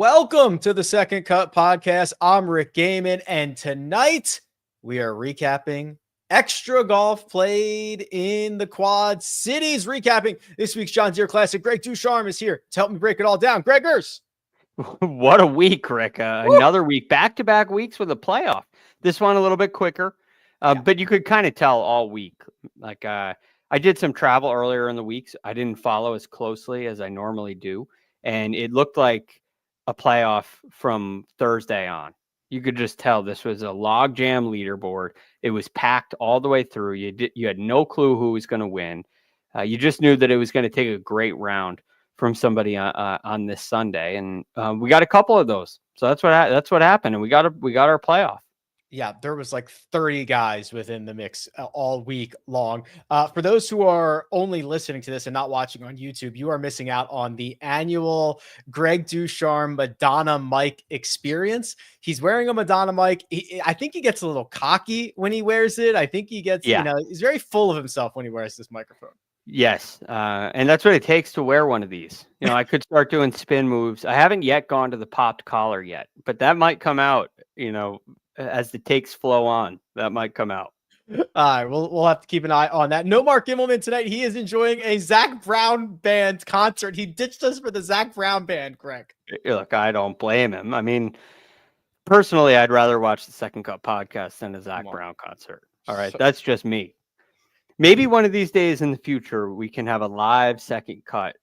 Welcome to the Second Cut Podcast. I'm Rick Gehman, and tonight we are recapping extra golf played in the Quad Cities. Recapping this week's John Deere Classic. Greg DuCharme is here to help me break it all down. Gregers. What a week, Rick. Another week, back-to-back weeks with a playoff. This one a little bit quicker, but you could kind of tell all week. Like I did some travel earlier in the weeks. I didn't follow as closely as I normally do, and it looked like a playoff from Thursday on. You could just tell this was a logjam leaderboard. It was packed all the way through. You had no clue who was going to win. You just knew that it was going to take a great round from somebody on this Sunday, and we got a couple of those. So that's what happened, and we got our playoff. Yeah, there was like 30 guys within the mix all week long. For those who are only listening to this and not watching on YouTube, you are missing out on the annual Greg DuCharme Madonna mic experience. He's wearing a Madonna mic. I think he gets a little cocky when he wears it. I think he gets, he's very full of himself when he wears this microphone. Yes, and that's what it takes to wear one of these. I could start doing spin moves. I haven't yet gone to the popped collar yet, but that might come out, as the takes flow on. That might come out. All right, we'll have to keep an eye on that. No Mark Immelman tonight. He is enjoying a Zach Brown band concert. He ditched us for the Zach Brown band, Greg. Look, I don't blame him. I mean, personally, I'd rather watch the Second Cup podcast than a Zach Brown concert. All right, that's just me. Maybe one of these days in the future, we can have a live Second Cut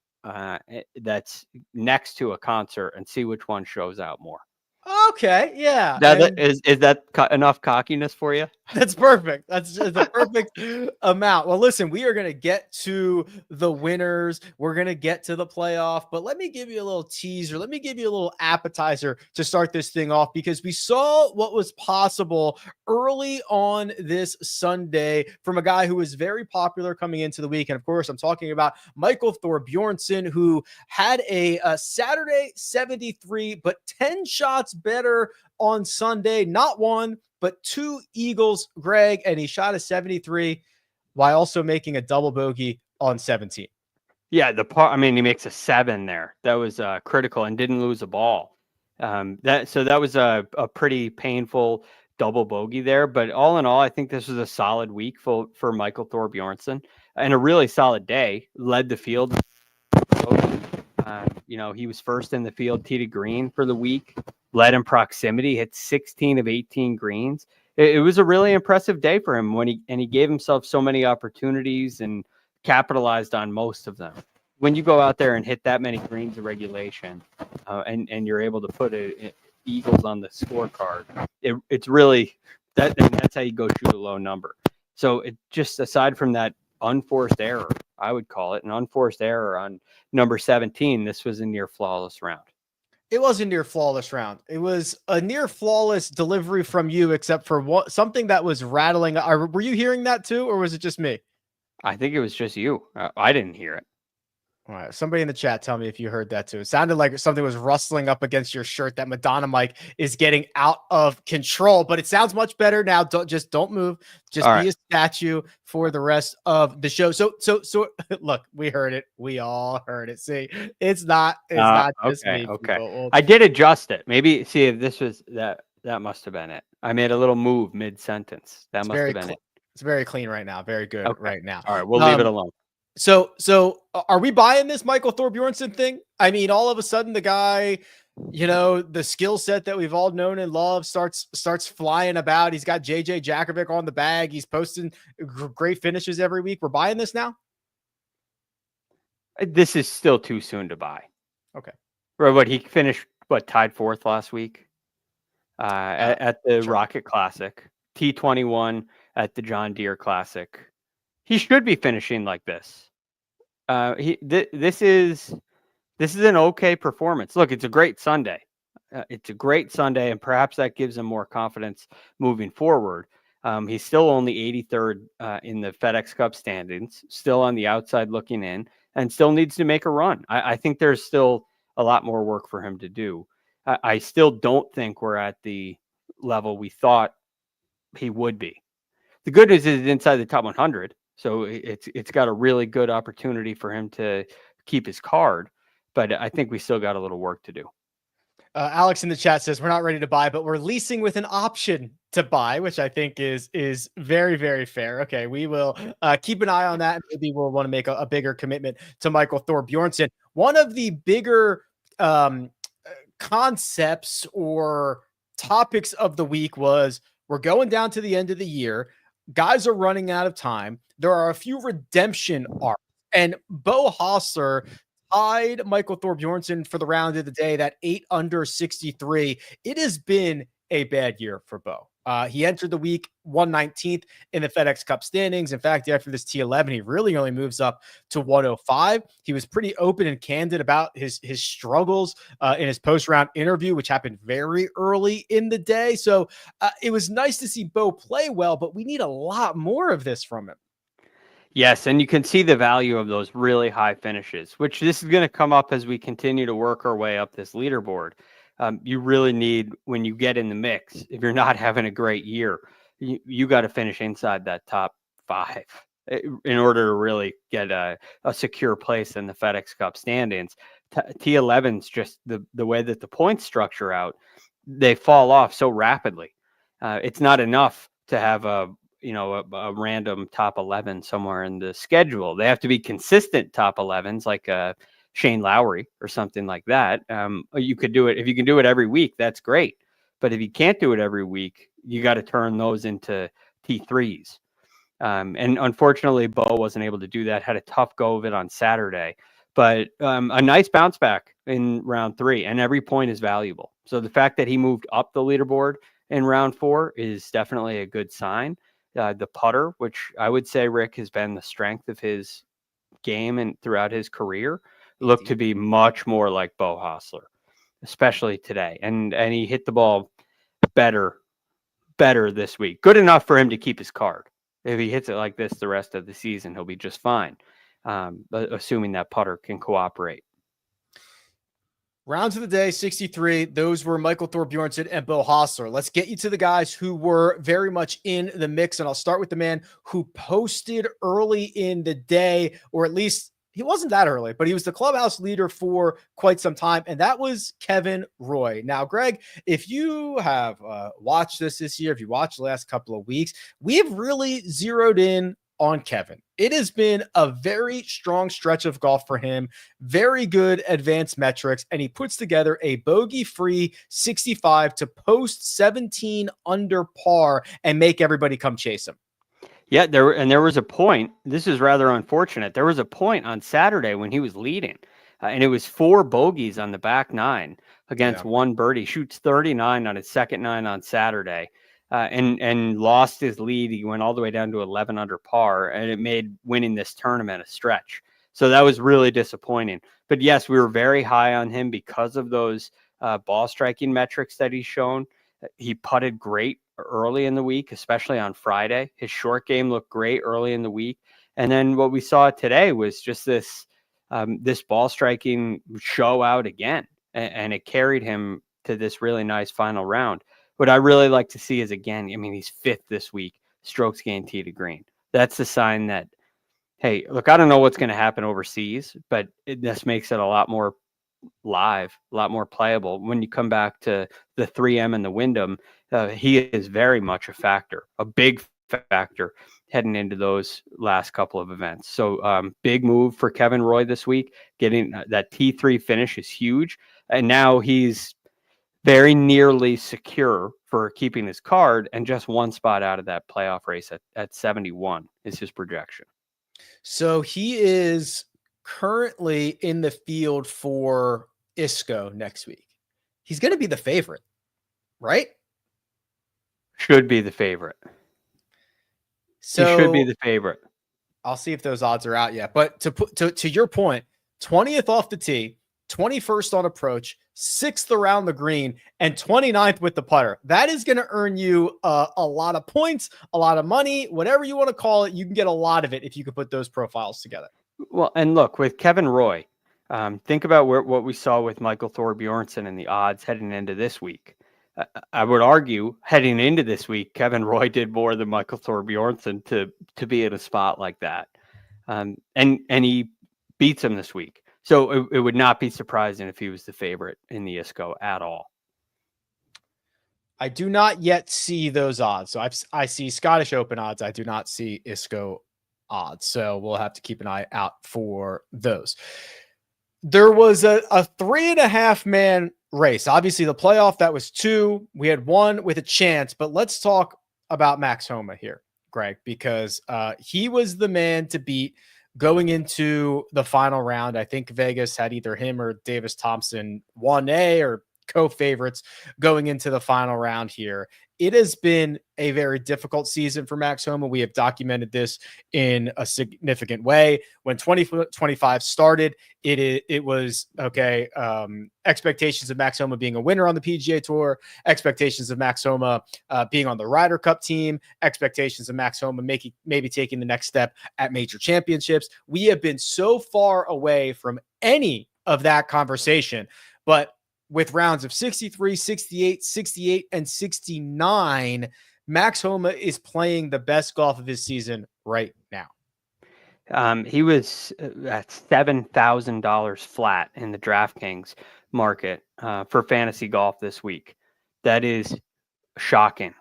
that's next to a concert and see which one shows out more. Okay, yeah. Is that enough cockiness for you? That's perfect. That's just the perfect amount. Well, listen, we are going to get to the winners. We're going to get to the playoff, but let me give you a little teaser. Let me give you a little appetizer to start this thing off, because we saw what was possible early on this Sunday from a guy who was very popular coming into the week. And of course, I'm talking about Michael Thorbjornsen, who had a Saturday 73, but 10 shots better on Sunday. Not one, but two eagles, Greg, and he shot a 73 while also making a double bogey on 17. Yeah, he makes a 7 there. That was critical and didn't lose a ball. That was a pretty painful double bogey there. But all in all, I think this was a solid week for Michael Thorbjornsen and a really solid day. Led the field. He was first in the field, tee to green for the week. Led in proximity, hit 16 of 18 greens. It was a really impressive day for him he gave himself so many opportunities and capitalized on most of them. When you go out there and hit that many greens of regulation, and you're able to put eagles on the scorecard, it's really that's how you go shoot a low number. So it just, aside from that unforced error, I would call it an unforced error on number 17, this was a near flawless round. It was a near flawless round. It was a near flawless delivery from you, except for something that was rattling. Were you hearing that too, or was it just me? I think it was just you. I didn't hear it. All right. Somebody in the chat, tell me if you heard that too. It sounded like something was rustling up against your shirt. That Madonna mic is getting out of control, but it sounds much better now. Don't move. Just all be right. a statue for the rest of the show. So look, we heard it. We all heard it. See, it's not just me. Okay. I did adjust it. Maybe see if this was that must have been it. I made a little move mid-sentence. That must have been it. It's very clean right now. Very good right now. All right. We'll leave it alone. So are we buying this Michael Thorbjornsen thing? I mean, all of a sudden the guy, the skill set that we've all known and loved starts flying about. He's got JJ Jakovic on the bag. He's posting great finishes every week. We're buying this now? This is still too soon to buy. Okay. He finished, tied 4th last week at the Rocket Classic, T21 at the John Deere Classic. He should be finishing like this. This is an okay performance. Look, it's a great Sunday. And perhaps that gives him more confidence moving forward. He's still only 83rd in the FedEx Cup standings, still on the outside looking in, and still needs to make a run. I think there's still a lot more work for him to do. I still don't think we're at the level we thought he would be. The good news is it's inside the top 100. So it's got a really good opportunity for him to keep his card, but I think we still got a little work to do. Alex in the chat says we're not ready to buy, but we're leasing with an option to buy, which I think is very, very fair. Okay, we will keep an eye on that. Maybe we'll want to make a bigger commitment to Michael Thorbjornsen. One of the bigger concepts or topics of the week was we're going down to the end of the year. Guys are running out of time. There are a few redemption arcs, and Bo Hostler tied Michael Thorbjornsen for the round of the day, that 8 under 63. It has been a bad year for Bo. He entered the week 119th in the FedEx Cup standings. In fact, after this T11, he really only moves up to 105. He was pretty open and candid about his struggles in his post-round interview, which happened very early in the day. So it was nice to see Bo play well, but we need a lot more of this from him. Yes, and you can see the value of those really high finishes, which this is going to come up as we continue to work our way up this leaderboard. You really need, when you get in the mix, if you're not having a great year, you got to finish inside that top 5 in order to really get a secure place in the FedEx Cup standings. T11's just the way that the points structure out, they fall off so rapidly. It's not enough to have a random top 11 somewhere in the schedule. They have to be consistent top 11s, like Shane Lowry or something like that. You could do it. If you can do it every week, that's great. But if you can't do it every week, you got to turn those into T3s. And unfortunately, Bo wasn't able to do that. Had a tough go of it on Saturday, but a nice bounce back in round 3, and every point is valuable. So the fact that he moved up the leaderboard in round 4 is definitely a good sign. The putter, which I would say, Rick, has been the strength of his game and throughout his career, looked to be much more like Bo Hostler, especially today. And he hit the ball better this week. Good enough for him to keep his card. If he hits it like this the rest of the season, he'll be just fine, assuming that putter can cooperate. Rounds of the day, 63. Those were Michael Thorbjornsen and Bo Hostler. Let's get you to the guys who were very much in the mix. And I'll start with the man who posted early in the day, or at least he wasn't that early, but he was the clubhouse leader for quite some time. And that was Kevin Roy. Now, Greg, if you have watched this year, if you watched the last couple of weeks, we have really zeroed in on Kevin. It has been a very strong stretch of golf for him, very good advanced metrics, and he puts together a bogey-free 65 to post 17 under par and make everybody come chase him. Yeah, there was a point. This is rather unfortunate. There was a point on Saturday when he was leading, and it was 4 bogeys on the back 9 against 1 birdie. Shoots 39 on his second 9 on Saturday. And lost his lead. He went all the way down to 11 under par, and it made winning this tournament a stretch. So that was really disappointing. But yes, we were very high on him because of those ball striking metrics that he's shown. He putted great early in the week, especially on Friday. His short game looked great early in the week. And then what we saw today was just this ball striking show out again, and it carried him to this really nice final round. What I really like to see is, again, I mean, he's 5th this week, strokes gained tee to green. That's the sign that, hey, look, I don't know what's going to happen overseas, but this makes it a lot more live, a lot more playable. When you come back to the 3M and the Wyndham, he is very much a factor, a big factor heading into those last couple of events. So big move for Kevin Roy this week. Getting that T3 finish is huge. And now he's very nearly secure for keeping his card, and just 1 spot out of that playoff race at 71 is his projection. So he is currently in the field for ISCO next week. He's going to be the favorite, right? Should be the favorite. So he should be the favorite. I'll see if those odds are out yet. But to your point, 20th off the tee, 21st on approach, 6th around the green, and 29th with the putter. That is going to earn you a lot of points, a lot of money, whatever you want to call it. You can get a lot of it if you could put those profiles together. Well, and look, with Kevin Roy, think about what we saw with Michael Thorbjornsen and the odds heading into this week. I would argue heading into this week, Kevin Roy did more than Michael Thorbjornsen to be in a spot like that. And he beats him this week. So it would not be surprising if he was the favorite in the ISCO at all. I do not yet see those odds. So I see Scottish Open odds. I do not see ISCO odds. So we'll have to keep an eye out for those. There was a 3.5 man race. Obviously, the playoff, that was 2. We had 1 with a chance. But let's talk about Max Homa here, Greg, because he was the man to beat going into the final round. I think Vegas had either him or Davis Thompson 1A or co-favorites going into the final round here. It has been a very difficult season for Max Homa. We have documented this in a significant way. When 2025 started, it was okay. Expectations of Max Homa being a winner on the PGA Tour, expectations of Max Homa being on the Ryder Cup team, expectations of Max Homa maybe taking the next step at major championships. We have been so far away from any of that conversation, but with rounds of 63, 68, 68, and 69, Max Homa is playing the best golf of his season right now. He was at $7,000 flat in the DraftKings market for fantasy golf this week. That is shocking.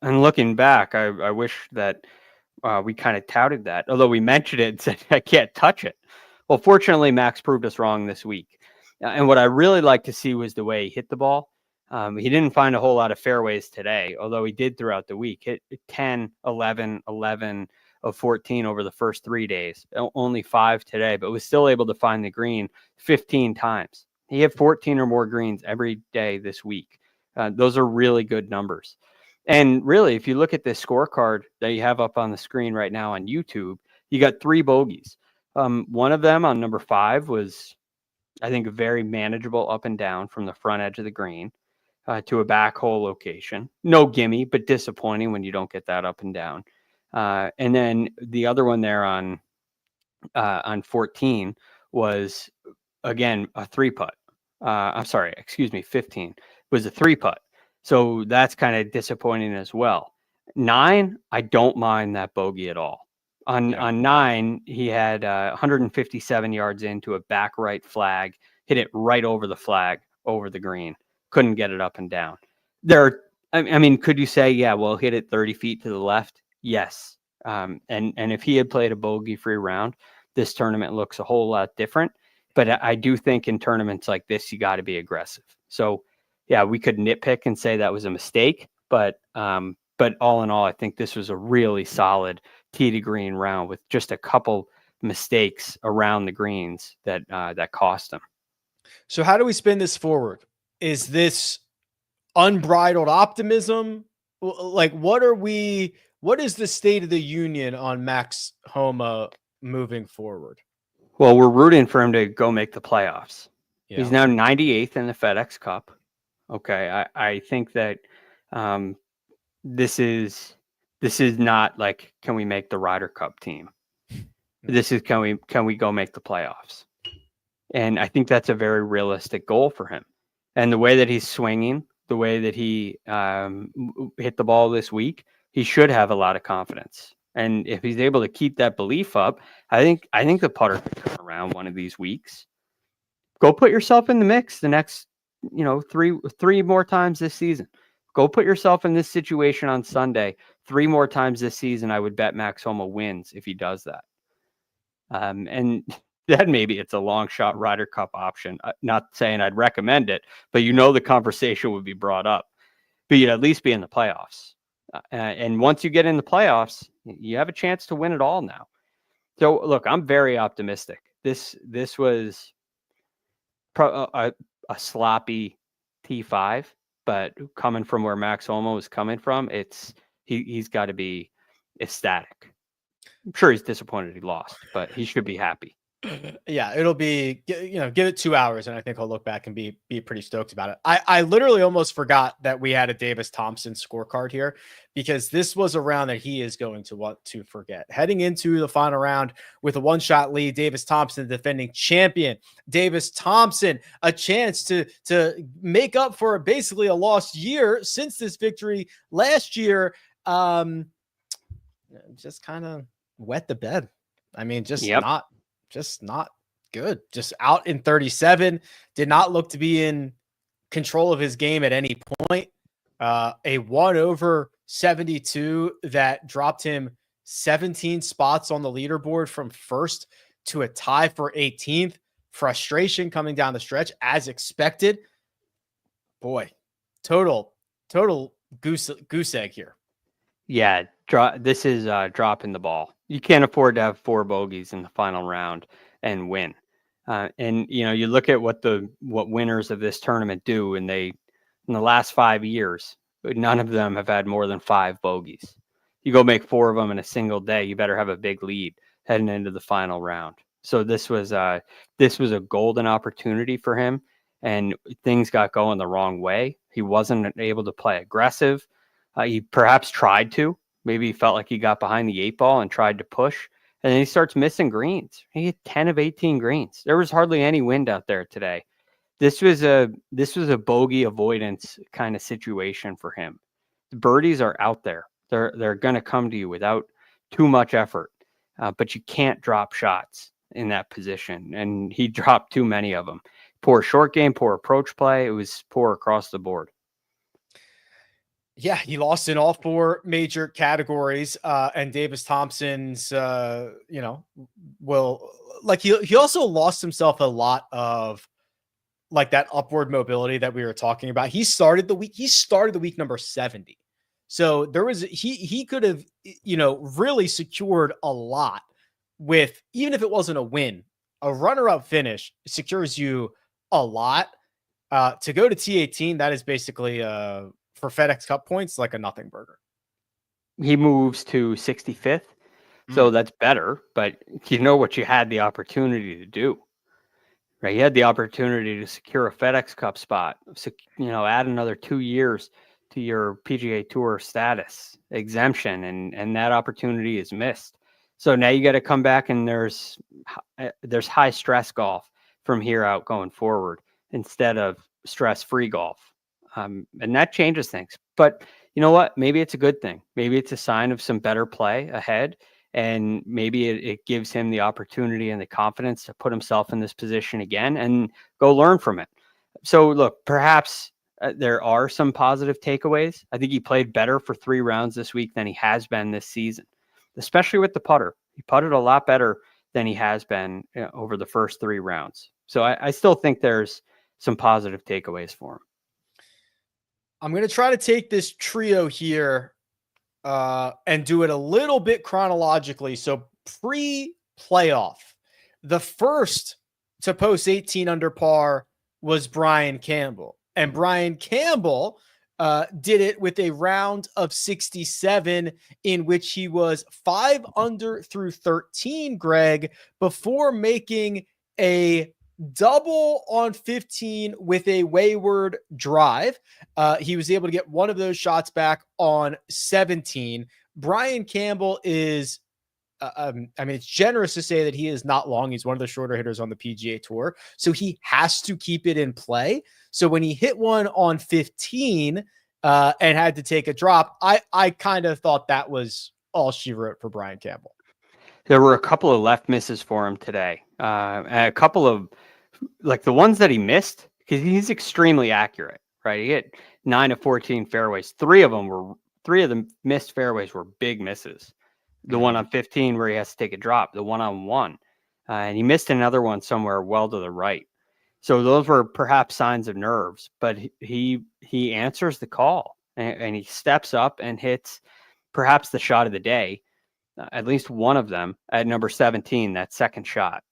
And looking back, I wish that we kind of touted that, although we mentioned it and said, I can't touch it. Well, fortunately, Max proved us wrong this week. And what I really like to see was the way he hit the ball. He didn't find a whole lot of fairways today, although he did throughout the week. Hit 10, 11, 11 of 14 over the first 3 days. Only 5 today, but was still able to find the green 15 times. He had 14 or more greens every day this week. Those are really good numbers. And really, if you look at this scorecard that you have up on the screen right now on YouTube, you got 3 bogeys. One of them on number 5 was, I think, a very manageable up and down from the front edge of the green to a back hole location. No gimme, but disappointing when you don't get that up and down. And then the other one there on 14 was, again, a 3-putt. I'm sorry, excuse me, 15 was a 3-putt. So that's kind of disappointing as well. 9, I don't mind that bogey at all. On 9, he had 157 yards into a back right flag, hit it right over the flag, over the green. Couldn't get it up and down. I mean, could you say, yeah, well, hit it 30 feet to the left? Yes. And if he had played a bogey-free round, this tournament looks a whole lot different. But I do think in tournaments like this, you got to be aggressive. So, yeah, we could nitpick and say that was a mistake, but all in all, I think this was a really solid tee to green round with just a couple mistakes around the greens that cost him. So how do we spin this forward? Is this unbridled optimism? Like, what is the state of the union on Max Homa moving forward? Well, we're rooting for him to go make the playoffs. Yeah. He's now 98th in the FedEx Cup. Okay. I think that this is not like, can we make the Ryder Cup team? This is, can we go make the playoffs? And I think that's a very realistic goal for him. And the way that he's swinging, the way that he hit the ball this week, he should have a lot of confidence. And if he's able to keep that belief up, I think the putter could come around one of these weeks. Go put yourself in the mix the next, 3 more times this season. Go put yourself in this situation on Sunday 3 more times this season. I would bet Max Homa wins if he does that. And then maybe it's a long shot Ryder Cup option. Not saying I'd recommend it, but the conversation would be brought up. But you'd at least be in the playoffs. And once you get in the playoffs, you have a chance to win it all now. So look, I'm very optimistic. This was a sloppy T5, but coming from where Max Homa was coming from, he's got to be ecstatic. I'm sure he's disappointed he lost, but he should be happy. Yeah, it'll be, give it 2 hours and I think I'll look back and be pretty stoked about it. I literally almost forgot that we had a Davis Thompson scorecard here, because this was a round that he is going to want to forget. Heading into the final round with a 1-shot lead, Davis Thompson, defending champion. Davis Thompson, a chance to make up for basically a lost year since this victory last year. Just kind of wet the bed. I mean, just not Good. Just out in 37. Did not look to be in control of his game at any point. A 1 over 72 that dropped him 17 spots on the leaderboard from first to a tie for 18th. Frustration coming down the stretch as expected. Boy, total goose egg here. Yeah, this is dropping the ball. You can't afford to have 4 bogeys in the final round and win. And you look at what winners of this tournament do, and in the last 5 years, none of them have had more than 5 bogeys. You go make 4 of them in a single day, you better have a big lead heading into the final round. So this was a golden opportunity for him, and things got going the wrong way. He wasn't able to play aggressive. He perhaps tried to. Maybe he felt like he got behind the 8 ball and tried to push, and then he starts missing greens. He had 10 of 18 greens. There was hardly any wind out there today. This was a bogey avoidance kind of situation for him. The birdies are out there. They're going to come to you without too much effort, but you can't drop shots in that position, and he dropped too many of them. Poor short game, poor approach play. It was poor across the board. Yeah, he lost in all 4 major categories. And Davis Thompson's, he also lost himself a lot of like that upward mobility that we were talking about. He started the week number 70. So he could have, really secured a lot with, even if it wasn't a win, a runner-up finish secures you a lot. To go to T18, that is basically, for FedEx Cup points, like a nothing burger. He moves to 65th, so that's better, but what you had the opportunity to do, right? You had the opportunity to secure a FedEx Cup spot, add another 2 years to your PGA Tour status exemption, and that opportunity is missed. So now you got to come back, and there's high stress golf from here out going forward instead of stress-free golf. And that changes things. But you know what? Maybe it's a good thing. Maybe it's a sign of some better play ahead. And maybe it gives him the opportunity and the confidence to put himself in this position again and go learn from it. So look, perhaps there are some positive takeaways. I think he played better for 3 rounds this week than he has been this season, especially with the putter. He putted a lot better than he has been over the first 3 rounds. So I still think there's some positive takeaways for him. I'm going to try to take this trio here and do it a little bit chronologically. So pre-playoff, the first to post 18 under par was Brian Campbell. And Brian Campbell did it with a round of 67 in which he was 5 under through 13, Greg, before making a double on 15 with a wayward drive. He was able to get one of those shots back on 17. Brian Campbell is, it's generous to say that he is not long. He's one of the shorter hitters on the PGA Tour. So he has to keep it in play. So when he hit one on 15 and had to take a drop, I kind of thought that was all she wrote for Brian Campbell. There were a couple of left misses for him today. A couple of, like the ones that he missed, because he's extremely accurate, right? He hit 9 of 14 fairways. 3 of the missed fairways were big misses. The one on 15 where he has to take a drop, the 1-on-1, and he missed another one somewhere well to the right. So those were perhaps signs of nerves, but he answers the call and he steps up and hits perhaps the shot of the day, at least one of them at number 17, that second shot.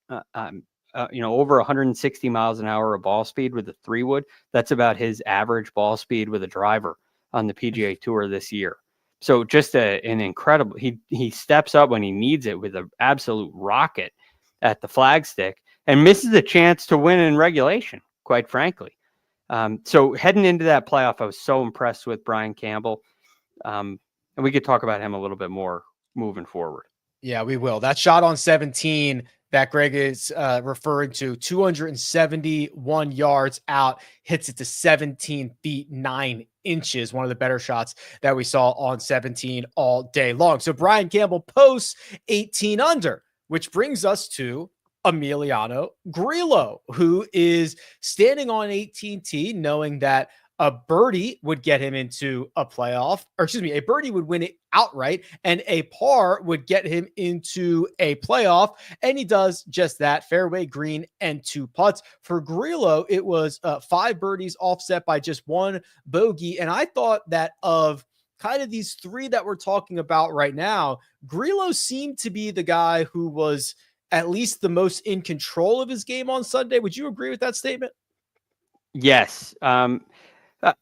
Over 160 miles an hour of ball speed with a 3-wood. That's about his average ball speed with a driver on the PGA Tour this year. So just an incredible, he steps up when he needs it with an absolute rocket at the flagstick and misses a chance to win in regulation, quite frankly. So heading into that playoff, I was so impressed with Brian Campbell. And we could talk about him a little bit more moving forward. Yeah, we will. That shot on 17 that Greg is referring to, 271 yards out, hits it to 17 feet 9 inches. One of the better shots that we saw on 17 all day long. So Brian Campbell posts 18 under, which brings us to Emiliano Grillo, who is standing on 18T, knowing that a birdie would get him into a playoff, or excuse me, a birdie would win it outright, and a par would get him into a playoff. And he does just that: fairway green and 2 putts. For Grillo, it was 5 birdies offset by just 1 bogey. And I thought that of kind of these 3 that we're talking about right now, Grillo seemed to be the guy who was at least the most in control of his game on Sunday. Would you agree with that statement? Yes.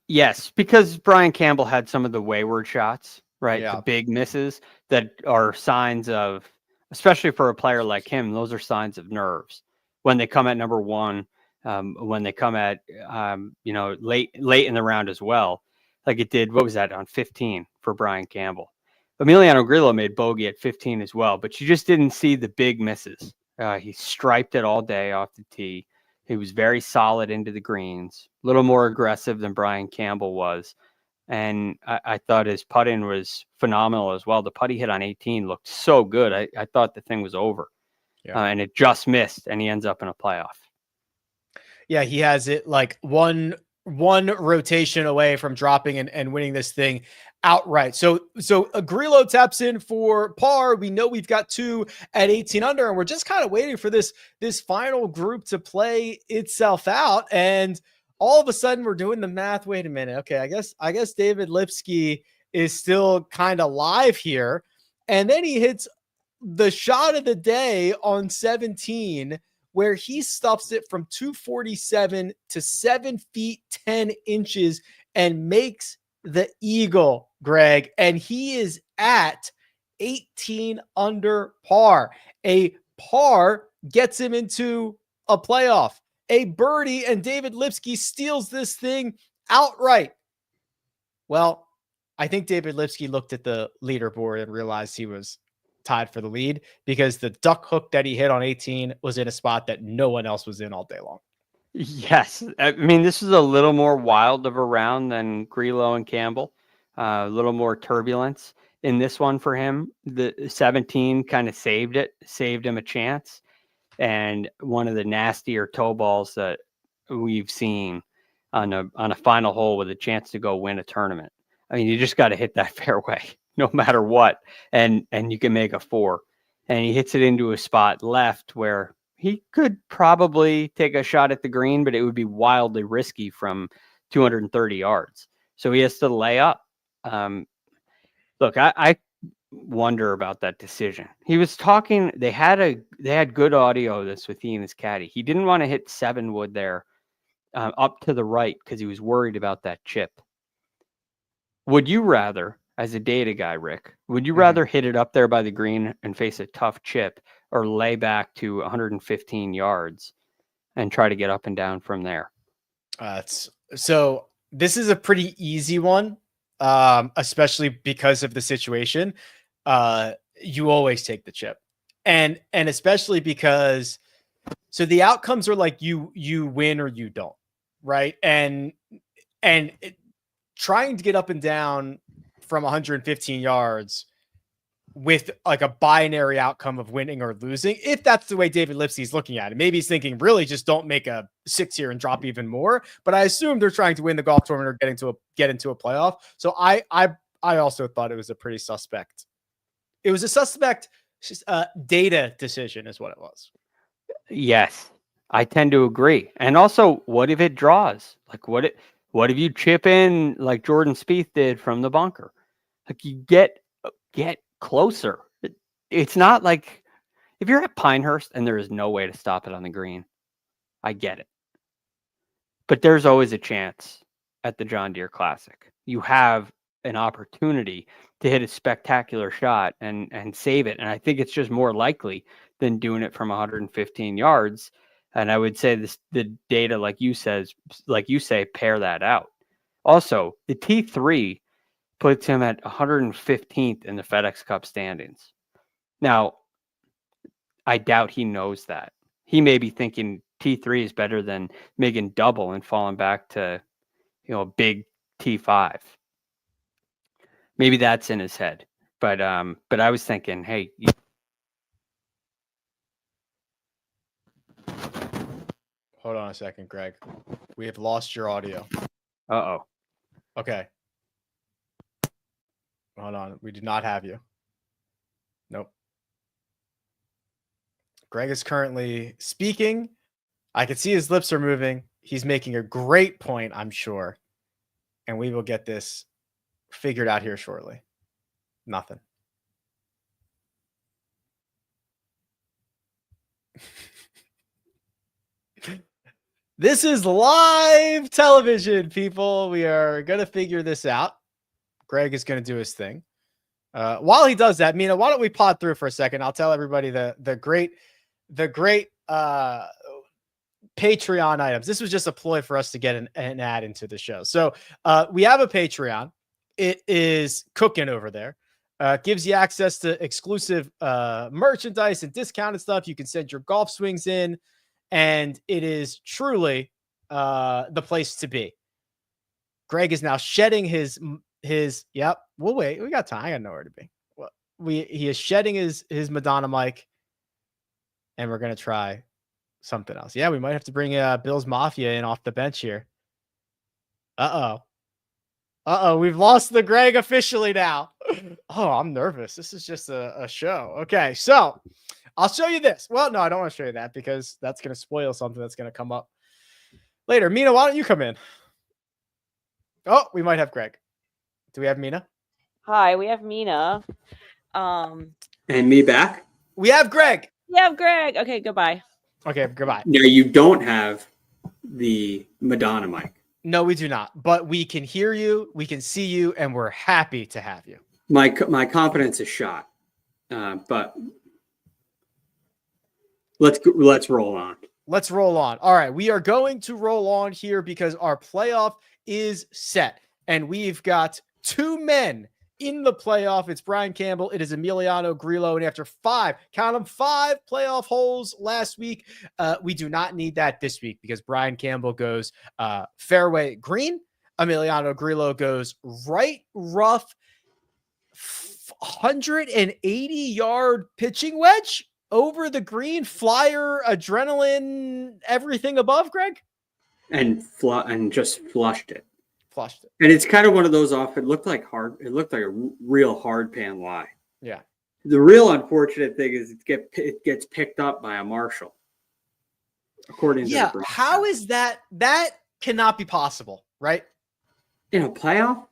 Yes, because Brian Campbell had some of the wayward shots, right? Yeah. The big misses that are signs of, especially for a player like him, those are signs of nerves when they come at number 1, when they come at, late in the round as well, like it did. What was that on 15 for Brian Campbell? Emiliano Grillo made bogey at 15 as well, but you just didn't see the big misses. He striped it all day off the tee. He was very solid into the greens, a little more aggressive than Brian Campbell was. And I thought his putting was phenomenal as well. The putt he hit on 18 looked so good. I thought the thing was over. Yeah. And it just missed, and he ends up in a playoff. Yeah, he has it like one rotation away from dropping and winning this thing outright. So Grillo taps in for par. We know we've got 2 at 18 under, and we're just kind of waiting for this final group to play itself out. And all of a sudden we're doing the math. Wait a minute. Okay. I guess David Lipsky is still kind of live here. And then he hits the shot of the day on 17, where he stuffs it from 247 to 7 feet 10 inches and makes the eagle, Greg. And he is at 18 under par. A par gets him into a playoff. A birdie, and David Lipsky steals this thing outright. Well, I think David Lipsky looked at the leaderboard and realized he was tied for the lead, because the duck hook that he hit on 18 was in a spot that no one else was in all day long. Yes. I mean, this is a little more wild of a round than Grillo and Campbell. A little more turbulence in this one for him. The 17 kind of saved him a chance. And one of the nastier toe balls that we've seen on a final hole with a chance to go win a tournament. I mean, you just got to hit that fairway no matter what, and you can make a 4. And he hits it into a spot left where he could probably take a shot at the green, but it would be wildly risky from 230 yards. So he has to lay up. Look, I wonder about that decision. He was talking, they had good audio of this with he and his caddy. He didn't want to hit 7 wood there up to the right because he was worried about that chip. Would you rather, as a data guy, Rick, would you rather hit it up there by the green and face a tough chip, or lay back to 115 yards and try to get up and down from there? So this is a pretty easy one, especially because of the situation. You always take the chip, and especially because, so the outcomes are like you win or you don't, right? And trying to get up and down from 115 yards with like a binary outcome of winning or losing, if that's the way David Lipsky's looking at it. Maybe he's thinking, really just don't make a 6 here and drop even more. But I assume they're trying to win the golf tournament or get into a playoff. So I also thought it was a pretty suspect. It was a suspect data decision is what it was. Yes, I tend to agree. And also, what if it draws? Like what if you chip in like Jordan Spieth did from the bunker? Like you get closer. It's not like if you're at Pinehurst and there is no way to stop it on the green, I get it. But there's always a chance at the John Deere Classic. You have an opportunity to hit a spectacular shot and save it. And I think it's just more likely than doing it from 115 yards. And I would say the data, like you say, pair that out. Also, the T3 puts him at 115th in the FedEx Cup standings. Now, I doubt he knows that. He may be thinking T3 is better than making double and falling back to, a big T5. Maybe that's in his head. But I was thinking, hey, Hold on a second, Greg. We have lost your audio. Uh-oh. Okay. Hold on. We do not have you. Nope. Greg is currently speaking. I can see his lips are moving. He's making a great point, I'm sure. And we will get this figured out here shortly. Nothing. This is live television, people. We are going to figure this out. Greg is going to do his thing. While he does that, Mina, why don't we pod through for a second? I'll tell everybody the great Patreon items. This was just a ploy for us to get an ad into the show. So we have a Patreon. It is cooking over there. Gives you access to exclusive merchandise and discounted stuff. You can send your golf swings in, and it is truly the place to be. Greg is now shedding his. Yep. We'll wait. We got time. I got nowhere to be. Well, he is shedding his Madonna mic, and we're gonna try something else. Yeah, we might have to bring Bill's Mafia in off the bench here. We've lost the Greg officially now. Oh, I'm nervous. This is just a show. Okay, so I'll show you this. Well, no, I don't want to show you that because that's going to spoil something that's going to come up later. Mina, why don't you come in? Oh, we might have Greg. Do we have Mina? Hi, we have Mina. And me back? We have Greg. We have Greg. Okay, goodbye. Okay, goodbye. Now you don't have the Madonna mic. No, we do not. But we can hear you, we can see you, and we're happy to have you. My confidence is shot, but let's roll on. Let's roll on. All right, we are going to roll on here because our playoff is set, and we've got two men in the playoff. It's Brian Campbell. It is Emiliano Grillo. And after five playoff holes last week, we do not need that this week because Brian Campbell goes fairway green. Emiliano Grillo goes right rough, 180-yard pitching wedge over the green, flyer, adrenaline, everything above, Greg. And just flushed it. Flushed it. And it's kind of one of those off. It looked like a real hard pan lie. Yeah. The real unfortunate thing is it gets picked up by a marshal. According to the how is that? That cannot be possible, right? In a playoff?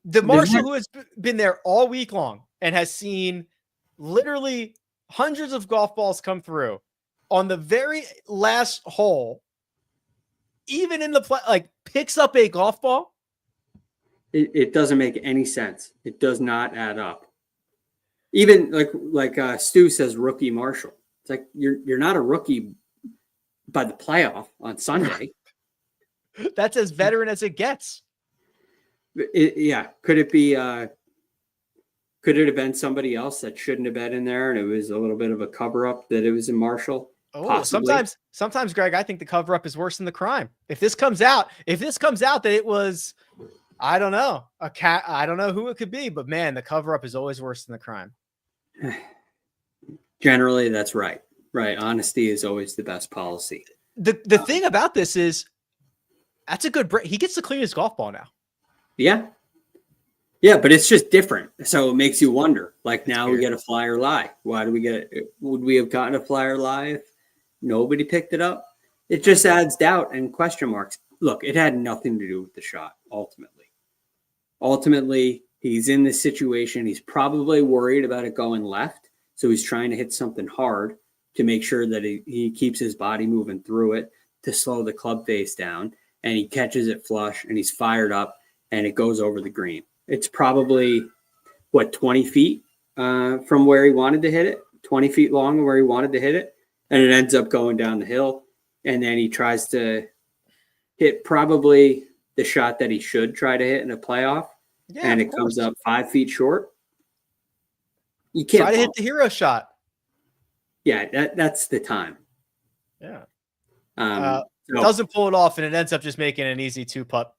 The marshal who has been there all week long and has seen literally hundreds of golf balls come through on the very last hole, even in the play, like picks up a golf ball. It doesn't make any sense. It does not add up. Even like Stu says, rookie marshal. It's like you're not a rookie by the playoff on Sunday. That's as veteran as it gets. Could it be? Could it have been somebody else that shouldn't have been in there, and it was a little bit of a cover up that it was a marshal? Oh, possibly. sometimes, Greg, I think the cover up is worse than the crime. If this comes out that it was, I don't know, a cat. I don't know who it could be, but man, the cover up is always worse than the crime. Generally, that's right. Right. Honesty is always the best policy. The thing about this is that's a good break. He gets to clean his golf ball now. Yeah. Yeah, but it's just different. So it makes you wonder, like now we get a flyer lie. Why do we get it? Would we have gotten a flyer lie if nobody picked it up? It just adds doubt and question marks. Look, it had nothing to do with the shot, ultimately. Ultimately, he's in this situation. He's probably worried about it going left. So he's trying to hit something hard to make sure that he keeps his body moving through it to slow the club face down. And he catches it flush and he's fired up and it goes over the green. It's probably, 20 feet from where he wanted to hit it, 20 feet long where he wanted to hit it. And it ends up going down the hill. And then he tries to hit probably the shot that he should try to hit in a playoff. Yeah, and it comes up 5 feet short. You can't try to hit the hero shot. Yeah, that's the time. Yeah. So, doesn't pull it off, and it ends up just making an easy two-putt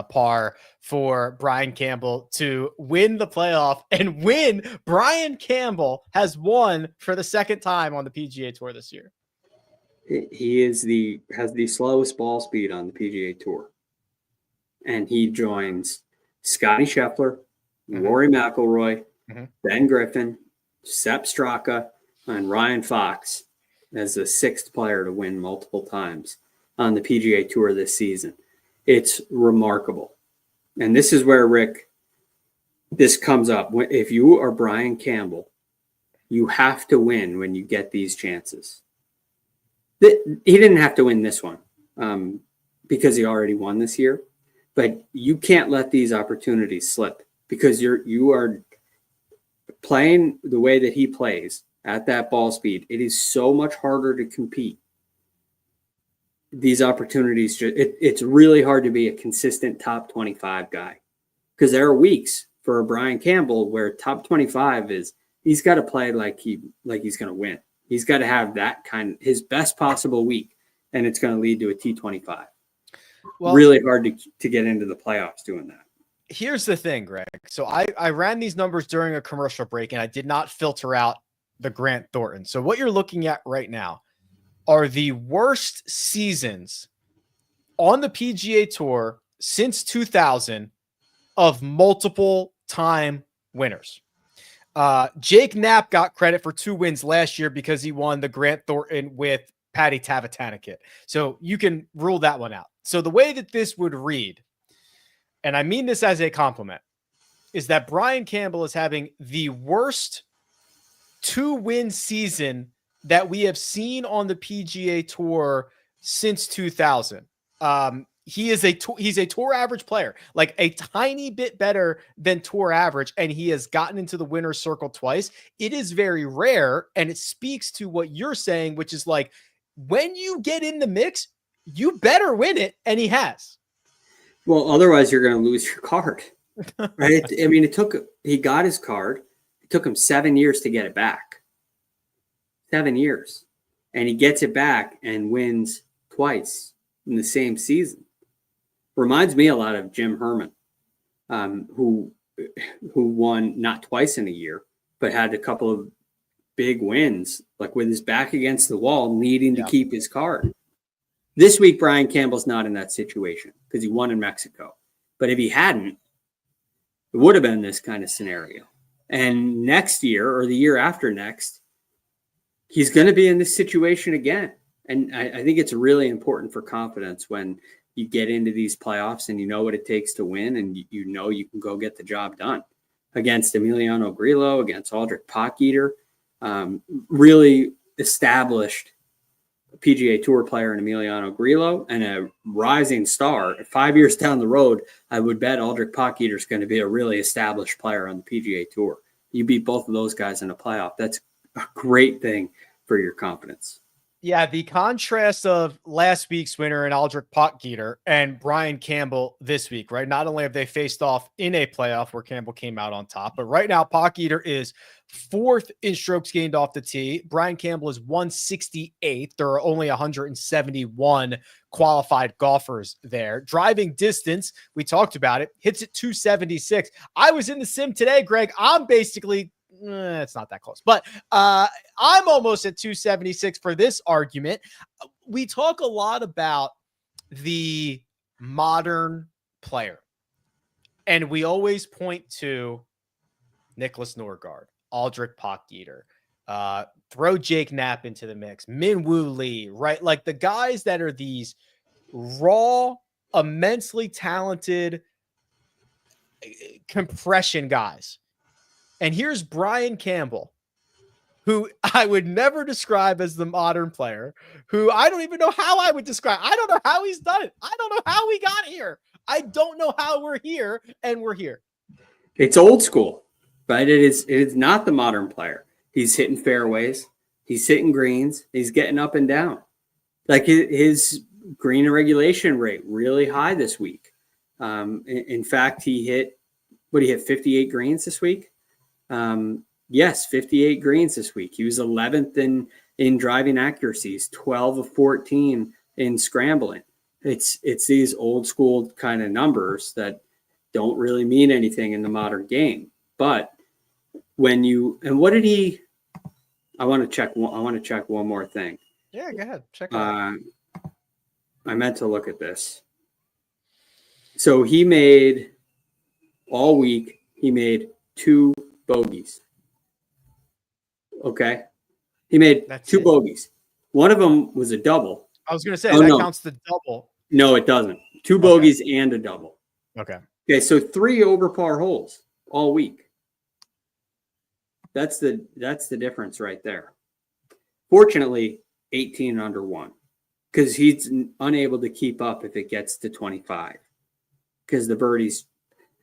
par for Brian Campbell to win the playoff and win. Brian Campbell has won for the second time on the PGA Tour this year. He has the slowest ball speed on the PGA Tour. And he joins Scotty Scheffler, Rory McIlroy, Ben Griffin, Sepp Straka, and Ryan Fox as the sixth player to win multiple times on the PGA Tour this season. It's remarkable. And this is where, Rick, this comes up. If you are Brian Campbell, you have to win when you get these chances. He didn't have to win this one because he already won this year, but you can't let these opportunities slip because you are playing the way that he plays at that ball speed. It is so much harder to compete. These opportunities, it's really hard to be a consistent top 25 guy because there are weeks for Brian Campbell where top 25 is he's got to play like he's going to win. He's got to have that his best possible week, and it's going to lead to a T25. Well, really hard to get into the playoffs doing that. Here's the thing, Greg. So I ran these numbers during a commercial break, and I did not filter out the Grant Thornton. So what you're looking at right now are the worst seasons on the PGA Tour since 2000 of multiple time winners. Jake Knapp got credit for 2 wins last year because he won the Grant Thornton with Patty Tavatanakit. So you can rule that one out. So the way that this would read, and I mean this as a compliment, is that Brian Campbell is having the worst 2-win season that we have seen on the PGA Tour since 2000. He's a tour average player, like a tiny bit better than tour average, and he has gotten into the winner's circle twice. It is very rare, and it speaks to what you're saying, which is like, when you get in the mix, you better win it, and he has. Well, otherwise you're going to lose your card, right? I mean, he got his card. It took him 7 years to get it back. 7 years. And he gets it back and wins twice in the same season. Reminds me a lot of Jim Herman, who won not twice in a year, but had a couple of big wins, like with his back against the wall, needing to keep his card. This week, Brian Campbell's not in that situation because he won in Mexico. But if he hadn't, it would have been this kind of scenario. And next year or the year after next, he's going to be in this situation again. And I think it's really important for confidence when you get into these playoffs and you know what it takes to win, and you know you can go get the job done against Emiliano Grillo, against Aldrich Potgieter, really established PGA Tour player in Emiliano Grillo and a rising star. 5 years down the road, I would bet Aldrich Potgieter is going to be a really established player on the PGA Tour. You beat both of those guys in a playoff. That's a great thing for your confidence. Yeah, the contrast of last week's winner and Aldrich Potgieter and Brian Campbell this week, right? Not only have they faced off in a playoff where Campbell came out on top, but right now Potgieter is 4th in strokes gained off the tee. Brian Campbell is 168th. There are only 171 qualified golfers there. Driving distance, we talked about it, hits at 276. I was in the sim today, Greg. I'm basically it's not that close, but I'm almost at 276 for this argument. We talk a lot about the modern player, and we always point to Nicholas Norgard, Aldrich Potgieter, throw Jake Knapp into the mix, Min Woo Lee, right? Like the guys that are these raw, immensely talented compression guys. And here's Brian Campbell, who I would never describe as the modern player, who I don't even know how I would describe. I don't know how he's done it. I don't know how we got here. I don't know how we're here, and we're here. It's old school, right? It is not the modern player. He's hitting fairways. He's hitting greens. He's getting up and down. Like his green regulation rate really high this week. In fact, he hit 58 greens this week? Yes, 58 greens this week. He was 11th in driving accuracies, 12 of 14 in scrambling. It's these old school kind of numbers that don't really mean anything in the modern game. But I want to check one more thing. Yeah, go ahead. Check it out. I meant to look at this. So he made all week, he made 2 bogeys. Okay. He made That's 2 it. bogeys. One of them was a double. I was going to say Oh, that no. counts the double. No, it doesn't. 2 bogeys and a double. Okay. Okay. So 3 over par holes all week. That's the difference right there. Fortunately, 18 under 1 because he's unable to keep up if it gets to 25 because the birdies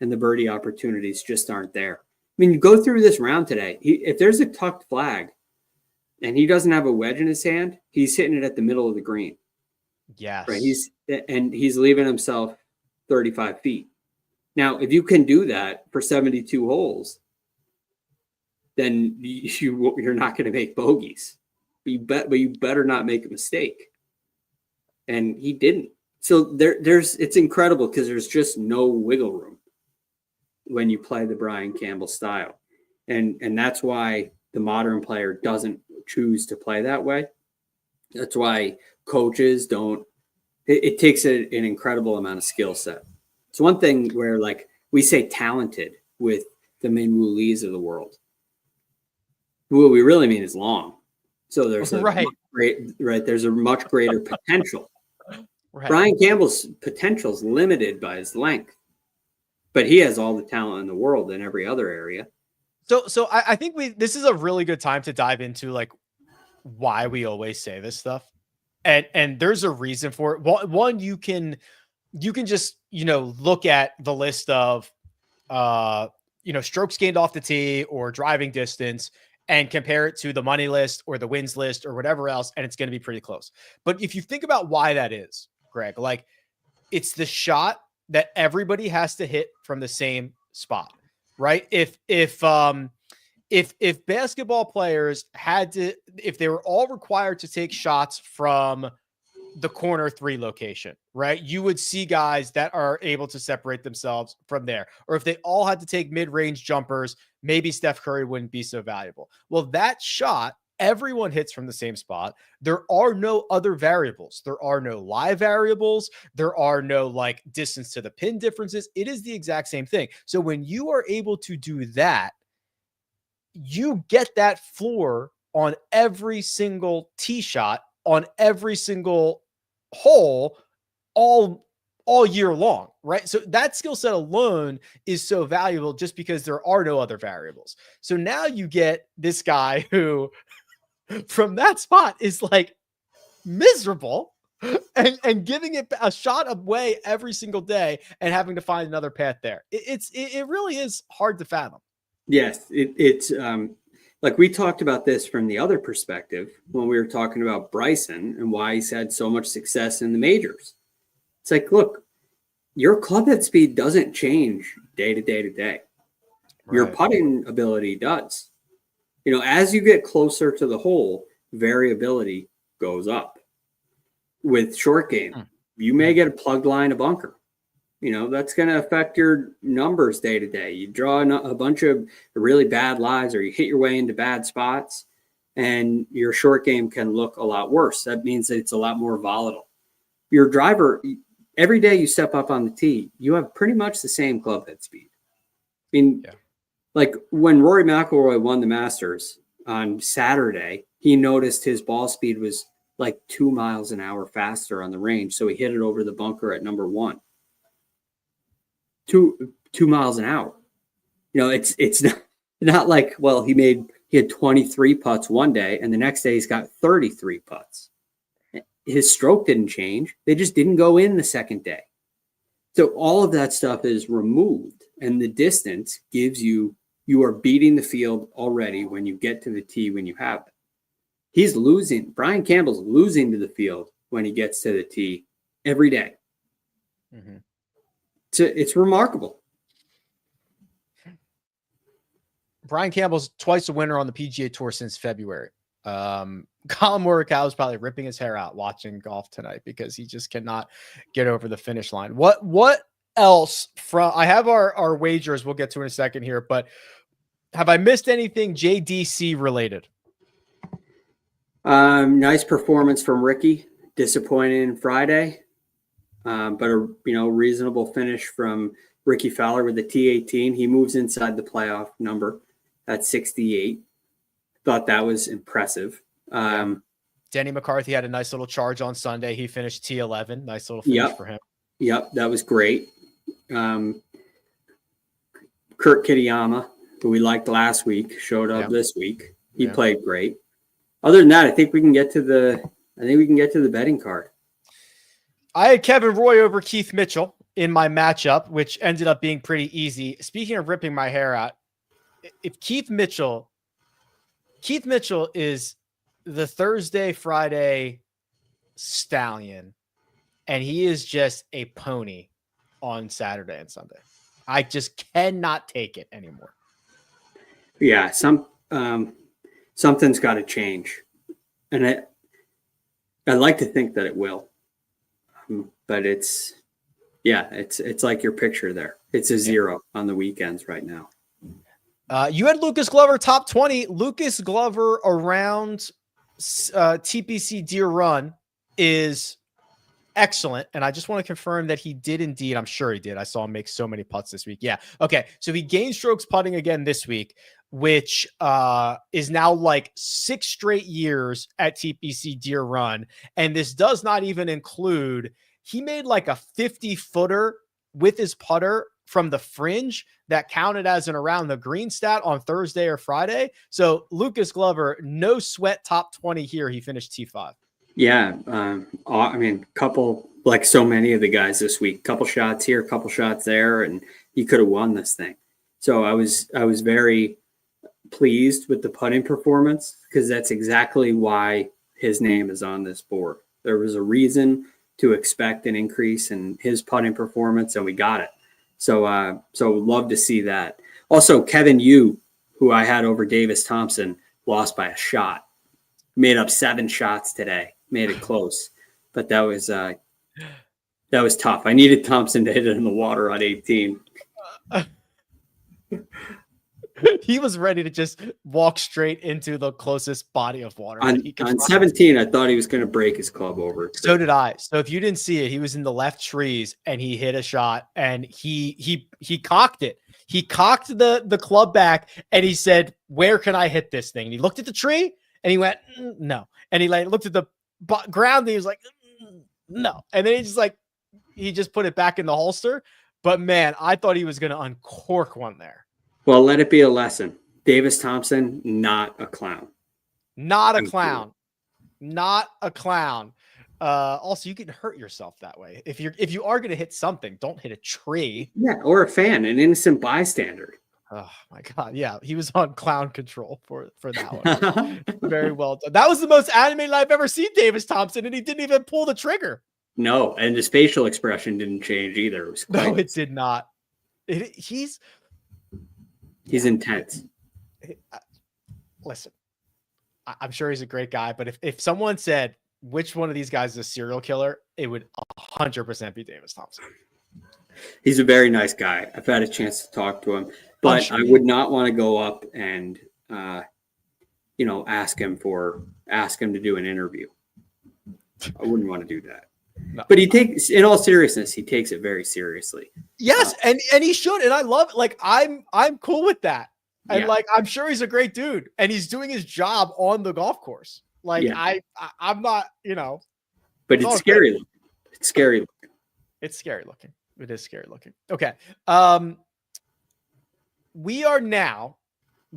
and the birdie opportunities just aren't there. I mean, you go through this round today. If there's a tucked flag and he doesn't have a wedge in his hand, he's hitting it at the middle of the green. Yes. Right. He's leaving himself 35 feet. Now, if you can do that for 72 holes, then you're not going to make bogeys. But you better not make a mistake. And he didn't. So it's incredible because there's just no wiggle room when you play the Brian Campbell style. And that's why the modern player doesn't choose to play that way. That's why coaches don't. It takes an incredible amount of skill set. It's one thing where, like, we say talented with the Minwoo Lees of the world. What we really mean is long. So there's there's a much greater potential. Right. Brian Campbell's potential is limited by his length, but he has all the talent in the world in every other area. So I think this is a really good time to dive into like why we always say this stuff. And there's a reason for it. One, you can just, look at the list of, strokes gained off the tee or driving distance and compare it to the money list or the wins list or whatever else. And it's going to be pretty close. But if you think about why that is, Greg, like it's the shot that everybody has to hit from the same spot, right? If basketball players if they were all required to take shots from the corner 3 location, right? You would see guys that are able to separate themselves from there. Or if they all had to take mid-range jumpers, maybe Steph Curry wouldn't be so valuable. Well, that shot, everyone hits from the same spot. There are no other variables. There are no live variables. There are no like distance to the pin differences. It is the exact same thing. So when you are able to do that, you get that floor on every single tee shot on every single hole all year long, right? So that skill set alone is so valuable just because there are no other variables. So now you get this guy who from that spot is like miserable and giving it a shot away every single day and having to find another path there. It really is hard to fathom. Yes, it's like we talked about this from the other perspective when we were talking about Bryson and why he's had so much success in the majors. It's like, look, your club head speed doesn't change day to day to day. Right. Your putting ability does. As you get closer to the hole, variability goes up. With short game, you may get a plugged line, a bunker. That's going to affect your numbers day to day. You draw a bunch of really bad lies or you hit your way into bad spots and your short game can look a lot worse. That means that it's a lot more volatile. Your driver, every day you step up on the tee, you have pretty much the same club head speed. I mean, like when Rory McIlroy won the Masters on Saturday, he noticed his ball speed was like 2 miles an hour faster on the range. So he hit it over the bunker at number 1. 2 miles an hour. It's not like, well, he had 23 putts one day and the next day he's got 33 putts. His stroke didn't change. They just didn't go in the second day. So all of that stuff is removed and the distance gives you are beating the field already when you get to the tee when you have it. He's losing. Brian Campbell's losing to the field when he gets to the tee every day. Mm-hmm. It's remarkable. Brian Campbell's twice a winner on the PGA Tour since February. Colin Morikawa is probably ripping his hair out watching golf tonight because he just cannot get over the finish line. What else I have our wagers we'll get to in a second here, but have I missed anything JDC related? Nice performance from Ricky. Disappointing Friday, but a reasonable finish from Ricky Fowler with the T18. He moves inside the playoff number at 68. Thought that was impressive. Denny McCarthy had a nice little charge on Sunday. He finished T11. Nice little finish for him. Yep, that was great. Kurt Kitayama, who we liked last week, showed up this week. He played great. Other than that, I think we can get to the betting card. I had Kevin Roy over Keith Mitchell in my matchup, which ended up being pretty easy. Speaking of ripping my hair out, if Keith Mitchell is the Thursday, Friday stallion, and he is just a pony on Saturday and Sunday. I just cannot take it anymore. Yeah, something's got to change, and I'd like to think that it will, but it's like your picture there. It's a 0 on the weekends right now. You had Lucas Glover top 20. Lucas Glover around TPC Deere Run is excellent. And I just want to confirm that he did indeed. I'm sure he did. I saw him make so many putts this week. Yeah. Okay. So he gained strokes putting again this week, which is now like 6 straight years at TPC Deere Run. And this does not even include, he made like a 50-footer with his putter from the fringe that counted as an around the green stat on Thursday or Friday. So Lucas Glover, no sweat top 20 here. He finished T5. Yeah. I mean, couple, like so many of the guys this week, couple shots here, couple shots there, and he could have won this thing. So I was very pleased with the putting performance, because that's exactly why his name is on this board. There was a reason to expect an increase in his putting performance, and we got it. So love to see that. Also, Kevin Yu, who I had over Davis Thompson, lost by a shot. Made up 7 shots today. Made it close, but that was tough. I needed Thompson to hit it in the water on 18. He was ready to just walk straight into the closest body of water. On 17, I thought he was going to break his club over. So did I. So if you didn't see it, he was in the left trees and he hit a shot, and he cocked it. He cocked the club back and he said, "Where can I hit this thing?" And he looked at the tree and he went, "No." And he looked at the ground and he was like, "No." And then he just put it back in the holster. But man, I thought he was going to uncork one there. Well, let it be a lesson. Davis Thompson, not a clown. Not a clown. Not a clown. Also, you can hurt yourself that way. If you are going to hit something, don't hit a tree. Yeah, or a fan, an innocent bystander. Oh my God. Yeah, he was on clown control for that one. Very well done. That was the most animated I've ever seen Davis Thompson, and he didn't even pull the trigger. No, and his facial expression didn't change either. No, it did not. He's intense. Listen, I'm sure he's a great guy, but if someone said which one of these guys is a serial killer, it would 100% be Davis Thompson. He's a very nice guy. I've had a chance to talk to him, but I would not want to go up and ask him to do an interview. I wouldn't want to do that. No. But in all seriousness, he takes it very seriously. Yes, and he should, and I love it. Like I'm cool with that. And I'm sure he's a great dude, and he's doing his job on the golf course. I'm not, But it's scary looking. It's scary looking. It's scary looking. It is scary looking. Okay. We are now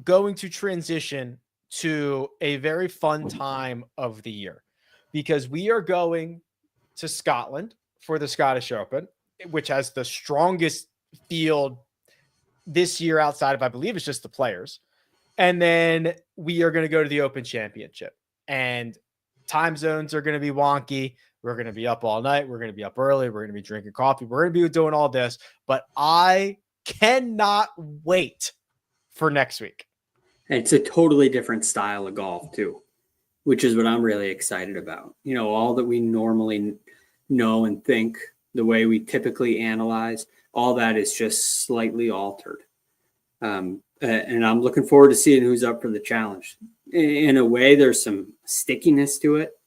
going to transition to a very fun time of the year, because we are going to Scotland for the Scottish Open, which has the strongest field this year outside of, I believe it's just the players. And then we are going to go to the Open Championship, and time zones are going to be wonky. We're going to be up all night. We're going to be up early. We're going to be drinking coffee. We're going to be doing all this, but I cannot wait for next week. It's a totally different style of golf too, which is what I'm really excited about. All that we normally know and think, the way we typically analyze, all that is just slightly altered. and I'm looking forward to seeing who's up for the challenge. In a way, there's some stickiness to it,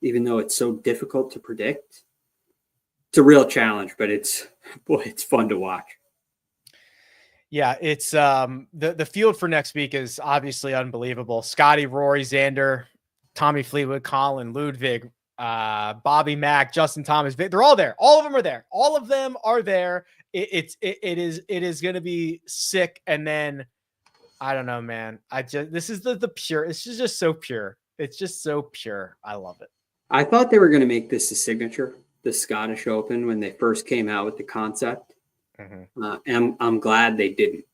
even though it's so difficult to predict. It's a real challenge, but it's fun to watch. Yeah, it's the field for next week is obviously unbelievable. Scotty, Rory, Xander, Tommy Fleetwood, Colin, Ludwig, Bobby Mack, Justin Thomas, they're all there. All of them are there. All of them are there. It is going to be sick. And then I don't know, man. This is the pure. It's just so pure. It's just so pure. I love it. I thought they were going to make this a signature, the Scottish Open, when they first came out with the concept. Mm-hmm. And I'm glad they didn't,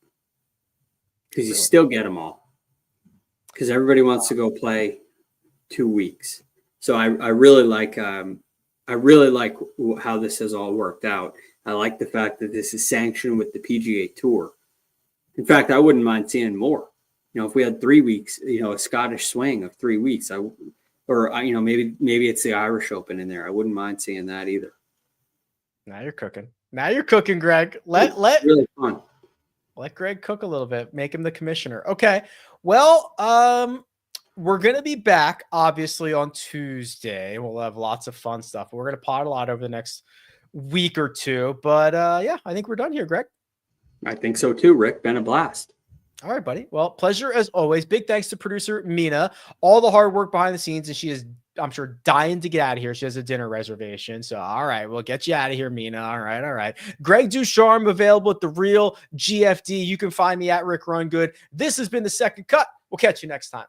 because you still get them all. Because everybody wants to go play 2 weeks. So I really like how this has all worked out. I like the fact that this is sanctioned with the PGA Tour. In fact, I wouldn't mind seeing more. If we had 3 weeks, a Scottish swing of 3 weeks, maybe it's the Irish Open in there. I wouldn't mind seeing that either. Now you're cooking. Now you're cooking, Greg. Let really fun. Let Greg cook a little bit. Make him the commissioner. Okay. Well, we're going to be back obviously on Tuesday. We'll have lots of fun stuff. We're going to pod a lot over the next week or two, but yeah, I think we're done here, Greg. I think so too, Rick. Been a blast. All right, buddy. Well, pleasure as always. Big thanks to producer Mina, all the hard work behind the scenes, and she is, I'm sure, dying to get out of here. She has a dinner reservation. So, all right, we'll get you out of here, Mina. All right. Greg DuCharme available at The Real GFD. You can find me at Rick Run Good. This has been The Second Cut. We'll catch you next time.